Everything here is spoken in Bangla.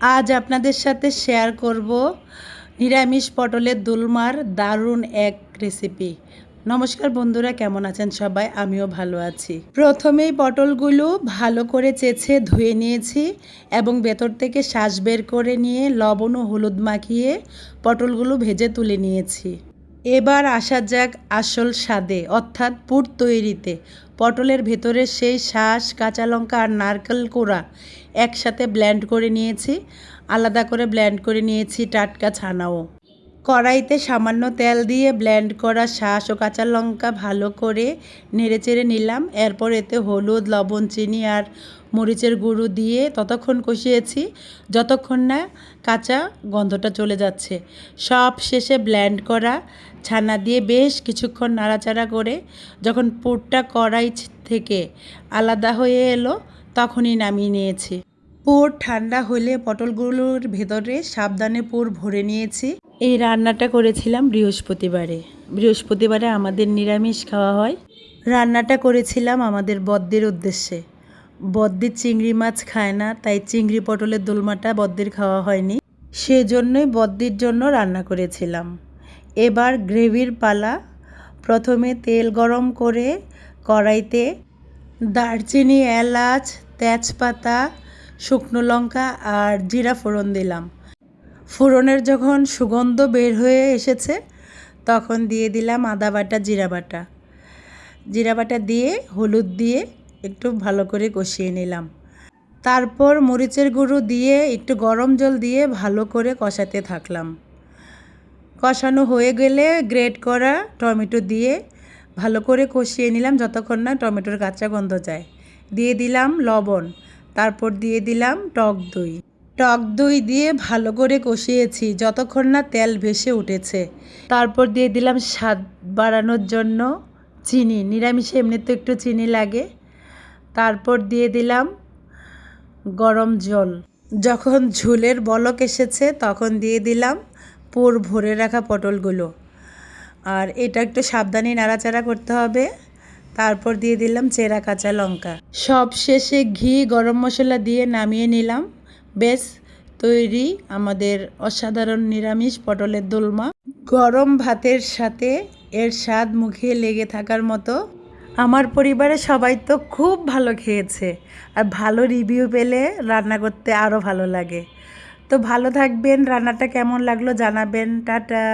আজ আপনাদের সাথে শেয়ার করব নিরামিষ পটলের দোলমার দারুণ এক রেসিপি। নমস্কার বন্ধুরা, কেমন আছেন সবাই? আমিও ভালো আছি। প্রথমেই পটলগুলো ভালো করে চেঁচে ধুয়ে নিয়েছি এবং ভেতর থেকে শাঁস বের করে নিয়ে লবণ ও হলুদ মাখিয়ে পটলগুলো ভেজে তুলে নিয়েছি। এবার আসা যাক আসল স্বাদে, অর্থাৎ পুর তৈরিতে। পটলের ভেতরে সেই শাঁস, কাঁচা লঙ্কা আর নারকেল কোড়া একসাথে ব্লেন্ড করে নিয়েছি। আলাদা করে ব্লেন্ড করে নিয়েছি টাটকা ছানাও। কড়াইতে সামান্য তেল দিয়ে ব্লেন্ড করা শাঁস ও কাঁচা লঙ্কা ভালো করে নেড়েচেড়ে নিলাম। এরপর এতে হলুদ, লবণ, চিনি আর মরিচের গুঁড়ো দিয়ে ততক্ষণ কষিয়েছি যতক্ষণ না কাঁচা গন্ধটা চলে যাচ্ছে। সব শেষে ব্লেন্ড করা ছানা দিয়ে বেশ কিছুক্ষণ নাড়াচাড়া করে যখন পুরটা কড়াই থেকে আলাদা হয়ে এলো তখনই নামিয়ে নিয়েছি। পুর ঠান্ডা হলে পটলগুলোর ভেতরে সাবধানে পুর ভরে নিয়েছি। এই রান্নাটা করেছিলাম বৃহস্পতিবারে আমাদের নিরামিষ খাওয়া হয়। রান্নাটা করেছিলাম আমাদের বদ্দির উদ্দেশ্যে। বদ্দির চিংড়ি মাছ খায় না, তাই চিংড়ি পটলের দোলমাটা বদ্দির খাওয়া হয়নি, সেজন্যই বদ্দির জন্য রান্না করেছিলাম। এবার গ্রেভির পালা। প্রথমে তেল গরম করে কড়াইতে দারচিনি, এলাচ, তেজপাতা, শুকনো লঙ্কা আর জিরা ফোড়ন দিলাম। ফোড়নের যখন সুগন্ধ বের হয়ে এসেছে তখন দিয়ে দিলাম আদা বাটা, জিরা বাটা দিয়ে হলুদ দিয়ে একটু ভালো করে কষিয়ে নিলাম। তারপর মরিচের গুঁড়ো দিয়ে একটু গরম জল দিয়ে ভালো করে কষাতে থাকলাম। কষানো হয়ে গেলে গ্রেট করা টমেটো দিয়ে ভালো করে কষিয়ে নিলাম যতক্ষণ না টমেটোর কাঁচা গন্ধ যায়। দিয়ে দিলাম লবণ, তারপর দিয়ে দিলাম টক দই দিয়ে ভালো করে কষিয়েছি যতক্ষণ না তেল ভেসে উঠেছে। তারপর দিয়ে দিলাম স্বাদ বাড়ানোর জন্য চিনি, নিরামিষে এমনিতে একটু চিনি লাগে। তারপর দিয়ে দিলাম গরম জল। যখন ঝোলের বলক এসেছে তখন দিয়ে দিলাম পুর ভরে রাখা পটলগুলো, আর এটা একটু সাবধানে নাড়াচাড়া করতে হবে। তারপর দিয়ে দিলাম চেরা কাঁচা লঙ্কা। সব শেষে ঘি, গরম মশলা দিয়ে নামিয়ে নিলাম। বেশ তৈরি আমাদের অসাধারণ নিরামিষ পটলের দোলমা। গরম ভাতের সাথে এর স্বাদ মুখে লেগে থাকার মতো। আমার পরিবারের সবাই তো খুব ভালো খেয়েছে, আর ভালো রিভিউ পেলে রান্না করতে আরও ভালো লাগে। তো ভালো থাকবেন, রান্নাটা কেমন লাগলো জানাবেন। টাটা।